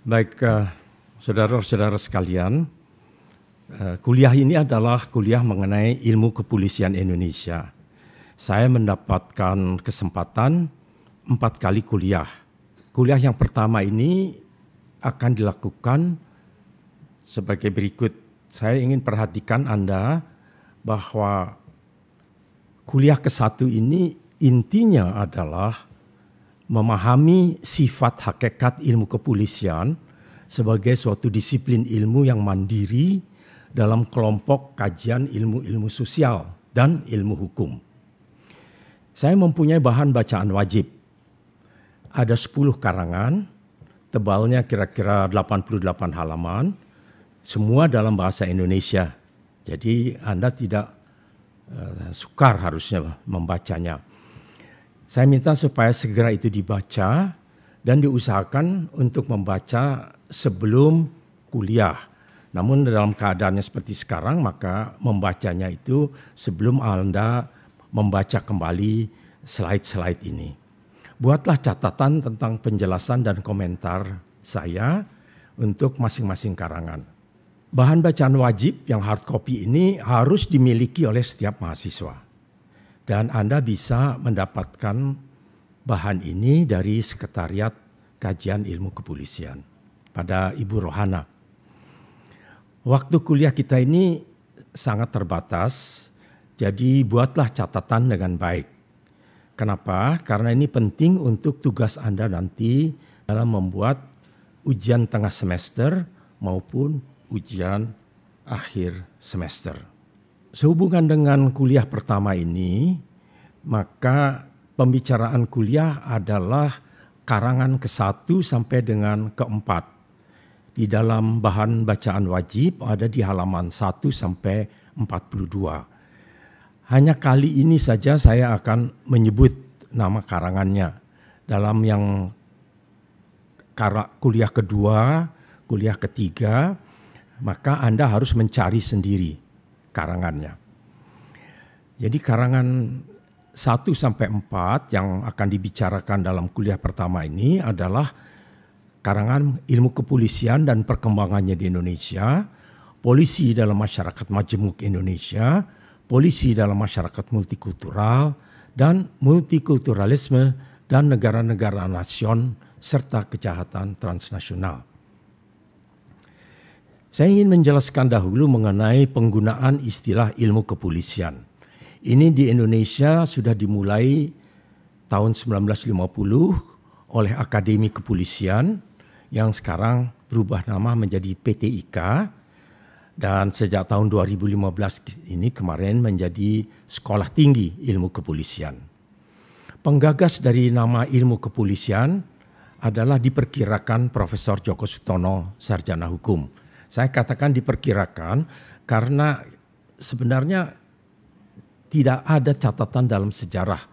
Baik, saudara-saudara sekalian, kuliah ini adalah kuliah mengenai ilmu kepolisian Indonesia. Saya mendapatkan kesempatan 4 kali kuliah. Kuliah yang pertama ini akan dilakukan sebagai berikut. Saya ingin perhatikan Anda bahwa kuliah ke-1 ini intinya adalah memahami sifat hakikat ilmu kepolisian sebagai suatu disiplin ilmu yang mandiri dalam kelompok kajian ilmu-ilmu sosial dan ilmu hukum. Saya mempunyai bahan bacaan wajib. Ada 10 karangan, tebalnya kira-kira 88 halaman, semua dalam bahasa Indonesia. Jadi Anda tidak sukar harusnya membacanya. Saya minta supaya segera itu dibaca dan diusahakan untuk membaca sebelum kuliah. Namun dalam keadaannya seperti sekarang, maka membacanya itu sebelum Anda membaca kembali slide-slide ini. Buatlah catatan tentang penjelasan dan komentar saya untuk masing-masing karangan. Bahan bacaan wajib yang hard copy ini harus dimiliki oleh setiap mahasiswa. Dan Anda bisa mendapatkan bahan ini dari Sekretariat Kajian Ilmu Kepolisian pada Ibu Rohana. Waktu kuliah kita ini sangat terbatas, jadi buatlah catatan dengan baik. Kenapa? Karena ini penting untuk tugas Anda nanti dalam membuat ujian tengah semester maupun ujian akhir semester. Sehubungan dengan kuliah pertama ini, maka pembicaraan kuliah adalah karangan ke-1 sampai dengan ke-4. Di dalam bahan bacaan wajib ada di halaman 1 sampai 42. Hanya kali ini saja saya akan menyebut nama karangannya. Dalam yang kuliah kedua, kuliah ketiga, maka Anda harus mencari sendiri karangannya. Jadi karangan 1 sampai 4 yang akan dibicarakan dalam kuliah pertama ini adalah karangan ilmu kepolisian dan perkembangannya di Indonesia, polisi dalam masyarakat majemuk Indonesia, polisi dalam masyarakat multikultural, dan multikulturalisme dan negara-negara nasion serta kejahatan transnasional. Saya ingin menjelaskan dahulu mengenai penggunaan istilah ilmu kepolisian. Ini di Indonesia sudah dimulai tahun 1950 oleh Akademi Kepolisian yang sekarang berubah nama menjadi PTIK dan sejak tahun 2015 ini kemarin menjadi Sekolah Tinggi Ilmu Kepolisian. Penggagas dari nama ilmu kepolisian adalah diperkirakan Profesor Djoko Sutono, Sarjana Hukum. Saya katakan diperkirakan karena sebenarnya tidak ada catatan dalam sejarah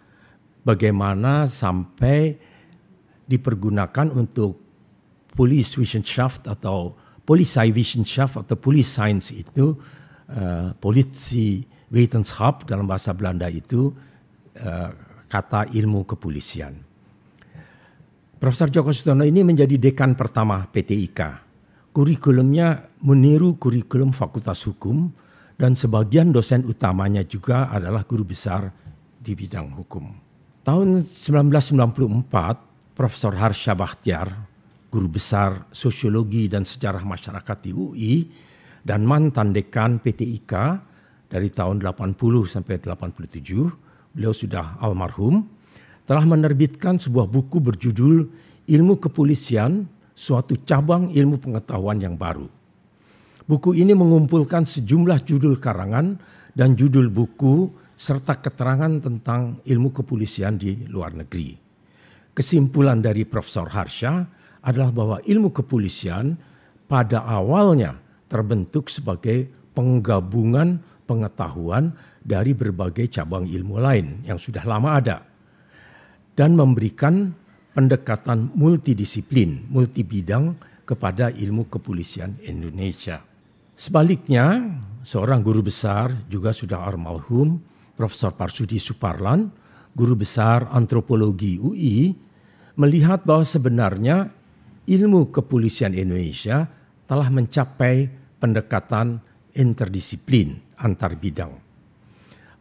bagaimana sampai dipergunakan untuk Poliswissenschaft atau Polizeywissenschaft atau Police Science itu, Politiewetenschap dalam bahasa Belanda itu kata ilmu kepolisian. Profesor Djoko Sutono ini menjadi dekan pertama PTIK. Kurikulumnya meniru kurikulum Fakultas Hukum dan sebagian dosen utamanya juga adalah guru besar di bidang hukum. Tahun 1994, Profesor Harsha Bachtiar, guru besar sosiologi dan sejarah masyarakat di UI dan mantan dekan PTIK dari tahun 80 sampai 87, beliau sudah almarhum, telah menerbitkan sebuah buku berjudul Ilmu Kepolisian, suatu cabang ilmu pengetahuan yang baru. Buku ini mengumpulkan sejumlah judul karangan dan judul buku serta keterangan tentang ilmu kepolisian di luar negeri. Kesimpulan dari Profesor Harsha adalah bahwa ilmu kepolisian pada awalnya terbentuk sebagai penggabungan pengetahuan dari berbagai cabang ilmu lain yang sudah lama ada dan memberikan pendekatan multidisiplin, multibidang kepada ilmu kepolisian Indonesia. Sebaliknya, seorang guru besar juga sudah almarhum, Profesor Parsudi Suparlan, guru besar antropologi UI, melihat bahwa sebenarnya ilmu kepolisian Indonesia telah mencapai pendekatan interdisiplin antar bidang.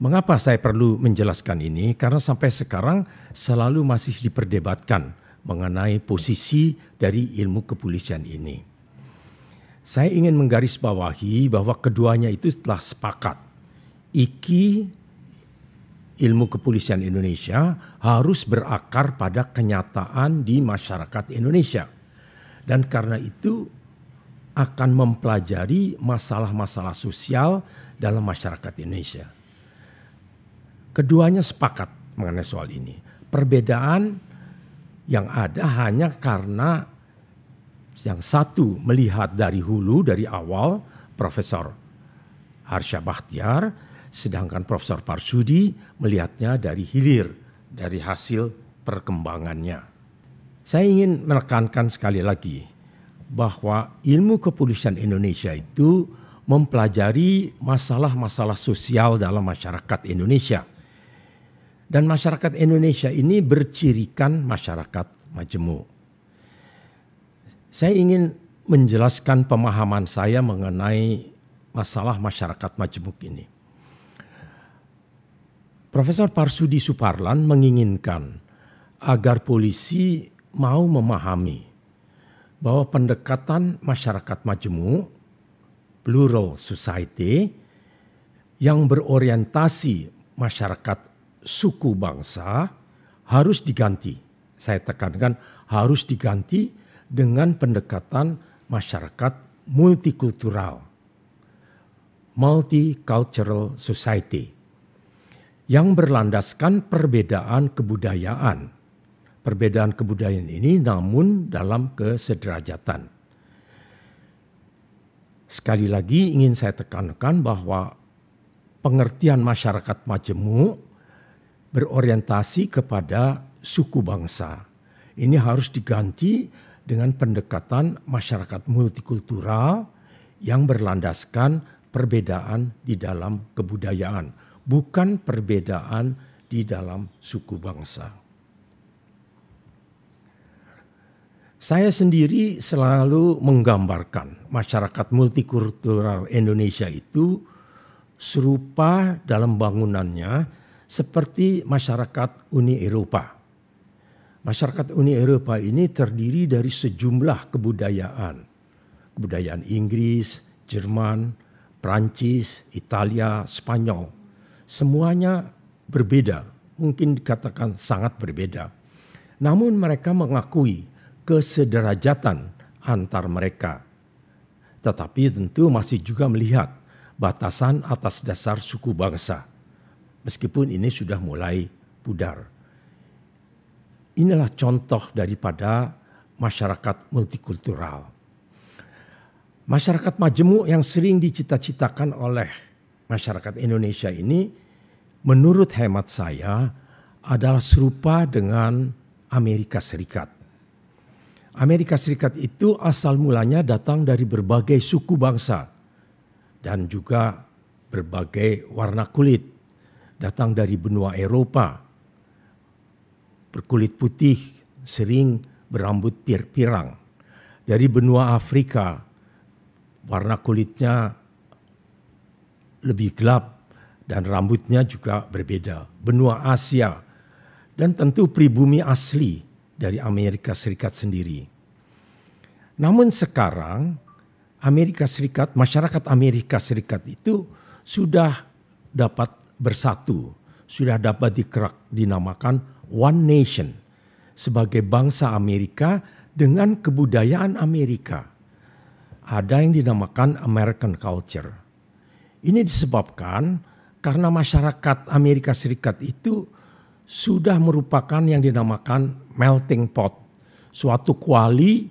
Mengapa saya perlu menjelaskan ini? Karena sampai sekarang selalu masih diperdebatkan mengenai posisi dari ilmu kepolisian ini. Saya ingin menggarisbawahi bahwa keduanya itu telah sepakat. IKI, ilmu kepolisian Indonesia, harus berakar pada kenyataan di masyarakat Indonesia. Dan karena itu akan mempelajari masalah-masalah sosial dalam masyarakat Indonesia. Keduanya sepakat mengenai soal ini. Perbedaan yang ada hanya karena yang satu melihat dari hulu, dari awal, Profesor Harsha Bachtiar, sedangkan Profesor Parsudi melihatnya dari hilir, dari hasil perkembangannya. Saya ingin menekankan sekali lagi bahwa ilmu kepolisian Indonesia itu mempelajari masalah-masalah sosial dalam masyarakat Indonesia. Dan masyarakat Indonesia ini bercirikan masyarakat majemuk. Saya ingin menjelaskan pemahaman saya mengenai masalah masyarakat majemuk ini. Profesor Parsudi Suparlan menginginkan agar polisi mau memahami bahwa pendekatan masyarakat majemuk, plural society, yang berorientasi masyarakat suku bangsa harus diganti. Saya tekankan harus diganti dengan pendekatan masyarakat multikultural, multicultural society, yang berlandaskan perbedaan kebudayaan. Perbedaan kebudayaan ini namun dalam kesederajatan. Sekali lagi ingin saya tekankan bahwa pengertian masyarakat majemuk berorientasi kepada suku bangsa. Ini harus diganti dengan pendekatan masyarakat multikultural yang berlandaskan perbedaan di dalam kebudayaan, bukan perbedaan di dalam suku bangsa. Saya sendiri selalu menggambarkan masyarakat multikultural Indonesia itu serupa dalam bangunannya seperti masyarakat Uni Eropa. Masyarakat Uni Eropa ini terdiri dari sejumlah kebudayaan. Kebudayaan Inggris, Jerman, Prancis, Italia, Spanyol. Semuanya berbeda, mungkin dikatakan sangat berbeda. Namun mereka mengakui kesederajatan antar mereka. Tetapi tentu masih juga melihat batasan atas dasar suku bangsa. Meskipun ini sudah mulai pudar. Inilah contoh daripada masyarakat multikultural. Masyarakat majemuk yang sering dicita-citakan oleh masyarakat Indonesia ini, menurut hemat saya, adalah serupa dengan Amerika Serikat. Amerika Serikat itu asal mulanya datang dari berbagai suku bangsa dan juga berbagai warna kulit. Datang dari benua Eropa, berkulit putih, sering berambut pirang. Dari benua Afrika, warna kulitnya lebih gelap dan rambutnya juga berbeda. Benua Asia, dan tentu pribumi asli dari Amerika Serikat sendiri. Namun sekarang Amerika Serikat, masyarakat Amerika Serikat itu sudah dapat bersatu, sudah dapat dinamakan One Nation sebagai bangsa Amerika dengan kebudayaan Amerika. Ada yang dinamakan American Culture. Ini disebabkan karena masyarakat Amerika Serikat itu sudah merupakan yang dinamakan melting pot, suatu kuali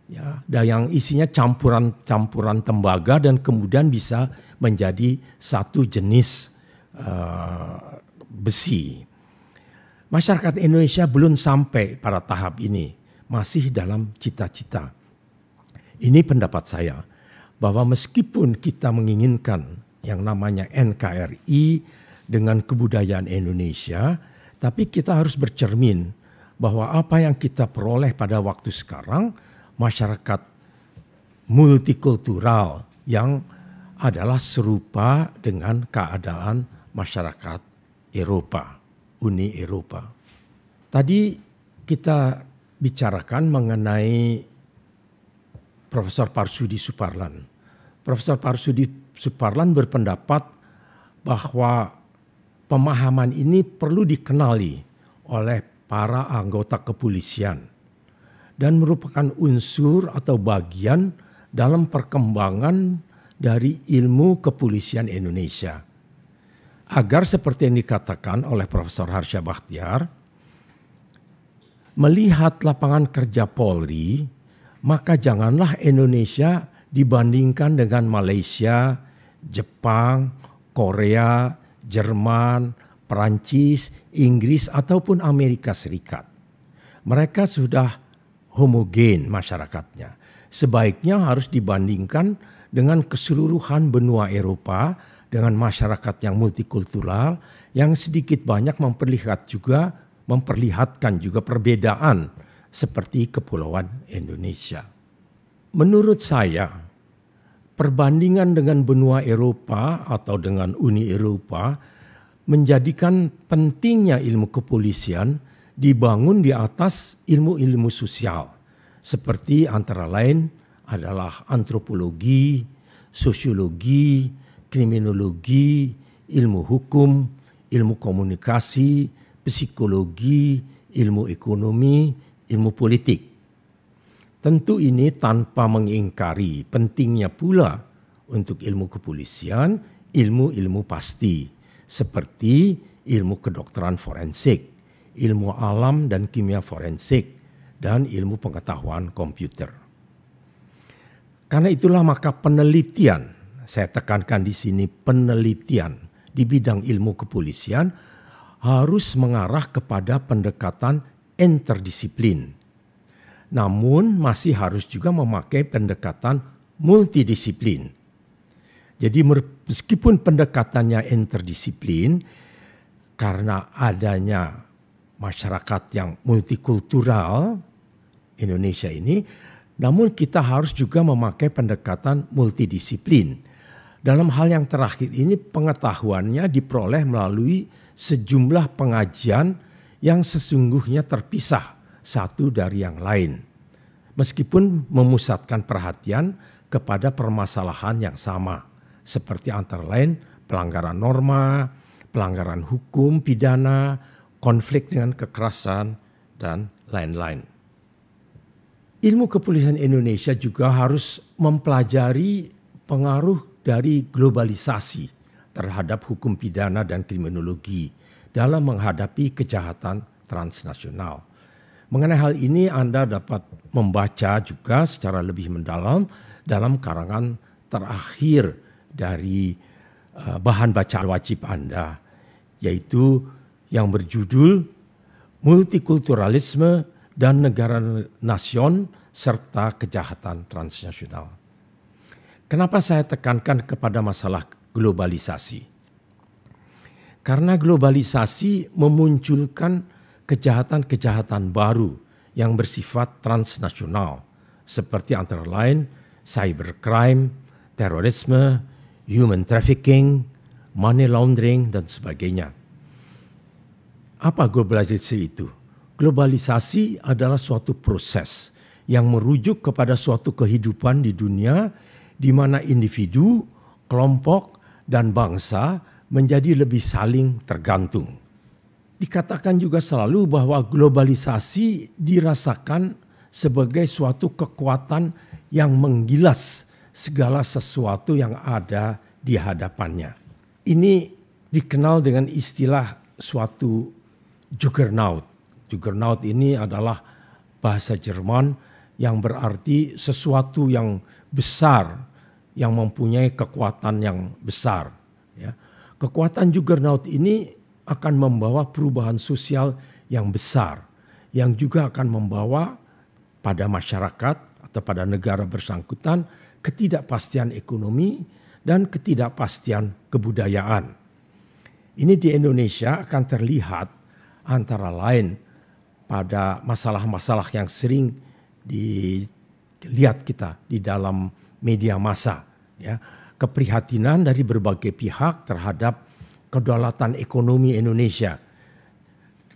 ya, yang isinya campuran tembaga dan kemudian bisa menjadi satu jenis besi. Masyarakat Indonesia belum sampai pada tahap ini, masih dalam cita-cita. Ini pendapat saya, bahwa meskipun kita menginginkan yang namanya NKRI dengan kebudayaan Indonesia, tapi kita harus bercermin bahwa apa yang kita peroleh pada waktu sekarang masyarakat multikultural yang adalah serupa dengan keadaan masyarakat Eropa, Uni Eropa. Tadi kita bicarakan mengenai Profesor Parsudi Suparlan. Profesor Parsudi Suparlan berpendapat bahwa pemahaman ini perlu dikenali oleh para anggota kepolisian dan merupakan unsur atau bagian dalam perkembangan dari ilmu kepolisian Indonesia. Agar seperti yang dikatakan oleh Profesor Harsha Bachtiar, melihat lapangan kerja Polri, maka janganlah Indonesia dibandingkan dengan Malaysia, Jepang, Korea, Jerman, Perancis, Inggris ataupun Amerika Serikat. Mereka sudah homogen masyarakatnya. Sebaiknya harus dibandingkan dengan keseluruhan benua Eropa dengan masyarakat yang multikultural yang sedikit banyak memperlihatkan juga perbedaan seperti Kepulauan Indonesia. Menurut saya, perbandingan dengan benua Eropa atau dengan Uni Eropa menjadikan pentingnya ilmu kepolisian dibangun di atas ilmu-ilmu sosial seperti antara lain adalah antropologi, sosiologi, kriminologi, ilmu hukum, ilmu komunikasi, psikologi, ilmu ekonomi, ilmu politik. Tentu ini tanpa mengingkari pentingnya pula untuk ilmu kepolisian, ilmu-ilmu pasti seperti ilmu kedokteran forensik, ilmu alam dan kimia forensik, dan ilmu pengetahuan komputer. Karena itulah maka penelitian, saya tekankan di sini penelitian di bidang ilmu kepolisian harus mengarah kepada pendekatan interdisiplin. Namun masih harus juga memakai pendekatan multidisiplin. Jadi meskipun pendekatannya interdisiplin, karena adanya masyarakat yang multikultural Indonesia ini, namun kita harus juga memakai pendekatan multidisiplin. Dalam hal yang terakhir ini pengetahuannya diperoleh melalui sejumlah pengajian yang sesungguhnya terpisah satu dari yang lain. Meskipun memusatkan perhatian kepada permasalahan yang sama, seperti antara lain pelanggaran norma, pelanggaran hukum, pidana, konflik dengan kekerasan, dan lain-lain. Ilmu kepolisian Indonesia juga harus mempelajari pengaruh dari globalisasi terhadap hukum pidana dan kriminologi dalam menghadapi kejahatan transnasional. Mengenai hal ini Anda dapat membaca juga secara lebih mendalam dalam karangan terakhir dari bahan bacaan wajib Anda, yaitu yang berjudul Multikulturalisme dan Negara Nasion serta Kejahatan Transnasional. Kenapa saya tekankan kepada masalah globalisasi? Karena globalisasi memunculkan kejahatan-kejahatan baru yang bersifat transnasional seperti antara lain cybercrime, terorisme, human trafficking, money laundering, dan sebagainya. Apa globalisasi itu? Globalisasi adalah suatu proses yang merujuk kepada suatu kehidupan di dunia di mana individu, kelompok, dan bangsa menjadi lebih saling tergantung. Dikatakan juga selalu bahwa globalisasi dirasakan sebagai suatu kekuatan yang menggilas segala sesuatu yang ada di hadapannya. Ini dikenal dengan istilah suatu Juggernaut. Juggernaut ini adalah bahasa Jerman yang berarti sesuatu yang besar, yang mempunyai kekuatan yang besar. Ya. Kekuatan Juggernaut ini akan membawa perubahan sosial yang besar, yang juga akan membawa pada masyarakat atau pada negara bersangkutan ketidakpastian ekonomi dan ketidakpastian kebudayaan. Ini di Indonesia akan terlihat antara lain pada masalah-masalah yang sering lihat kita di dalam media massa, ya, keprihatinan dari berbagai pihak terhadap kedaulatan ekonomi Indonesia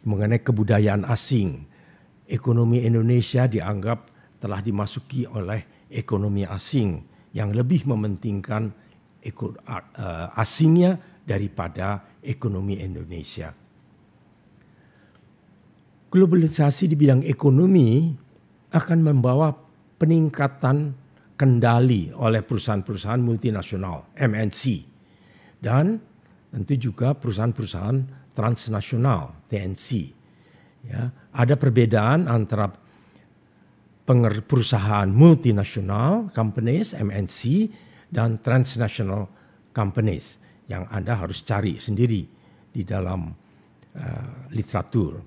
mengenai kebudayaan asing. Ekonomi Indonesia dianggap telah dimasuki oleh ekonomi asing yang lebih mementingkan asingnya daripada ekonomi Indonesia. Globalisasi di bidang ekonomi akan membawa peningkatan kendali oleh perusahaan-perusahaan multinasional MNC dan tentu juga perusahaan-perusahaan transnasional TNC. Ya, ada perbedaan antara perusahaan multinasional companies MNC dan transnational companies yang Anda harus cari sendiri di dalam literatur.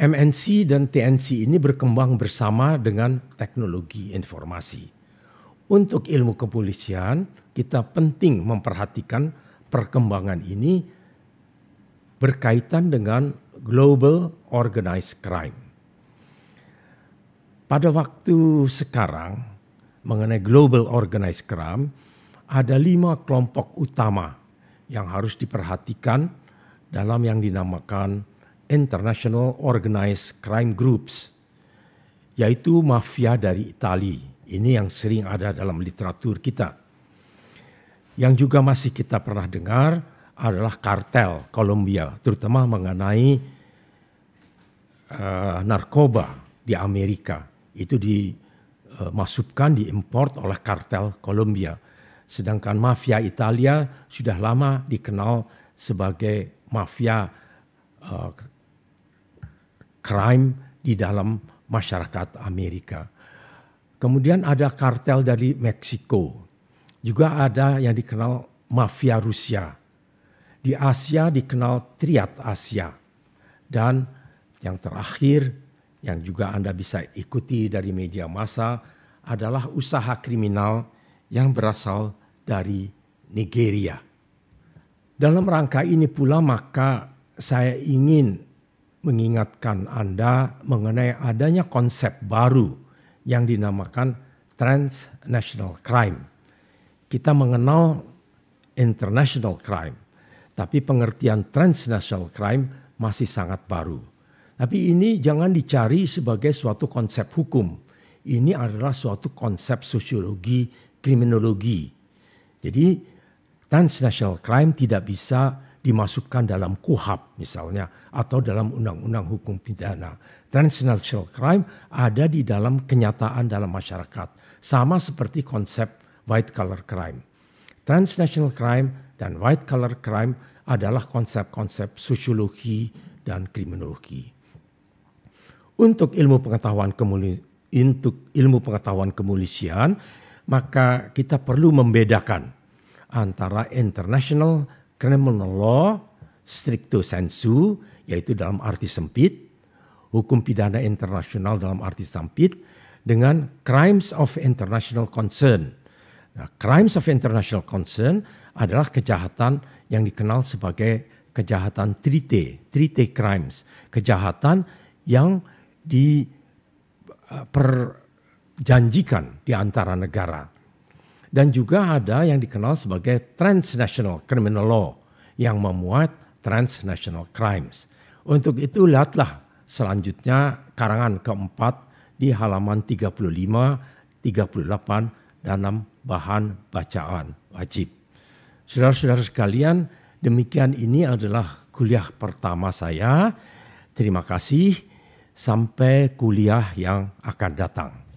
MNC dan TNC ini berkembang bersama dengan teknologi informasi. Untuk ilmu kepolisian, kita penting memperhatikan perkembangan ini berkaitan dengan global organized crime. Pada waktu sekarang, mengenai global organized crime, ada 5 kelompok utama yang harus diperhatikan dalam yang dinamakan International Organized Crime Groups, yaitu mafia dari Italia. Ini yang sering ada dalam literatur kita. Yang juga masih kita pernah dengar adalah kartel Kolombia, terutama mengenai narkoba di Amerika. Itu dimasukkan, diimport oleh kartel Kolombia. Sedangkan mafia Italia sudah lama dikenal sebagai mafia crime di dalam masyarakat Amerika. Kemudian ada kartel dari Meksiko. Juga ada yang dikenal mafia Rusia. Di Asia dikenal Triad Asia. Dan yang terakhir yang juga Anda bisa ikuti dari media massa adalah usaha kriminal yang berasal dari Nigeria. Dalam rangka ini pula maka saya ingin mengingatkan Anda mengenai adanya konsep baru yang dinamakan transnational crime. Kita mengenal international crime, tapi pengertian transnational crime masih sangat baru. Tapi ini jangan dicari sebagai suatu konsep hukum. Ini adalah suatu konsep sosiologi, kriminologi. Jadi transnational crime tidak bisa dimasukkan dalam KUHP misalnya atau dalam undang-undang hukum pidana. Transnational crime ada di dalam kenyataan dalam masyarakat. Sama seperti konsep white collar crime. Transnational crime dan white collar crime adalah konsep-konsep sosiologi dan kriminologi. Untuk ilmu pengetahuan kepolisian, maka kita perlu membedakan antara international criminal law stricto sensu, yaitu dalam arti sempit, hukum pidana internasional dalam arti sempit, dengan crimes of international concern. Nah, crimes of international concern adalah kejahatan yang dikenal sebagai kejahatan treaty crimes, kejahatan yang diperjanjikan di antara negara. Dan juga ada yang dikenal sebagai transnational criminal law yang memuat transnational crimes. Untuk itu lihatlah selanjutnya karangan keempat di halaman 35, 38 dalam bahan bacaan wajib. Saudara-saudara sekalian, demikian ini adalah kuliah pertama saya. Terima kasih, sampai kuliah yang akan datang.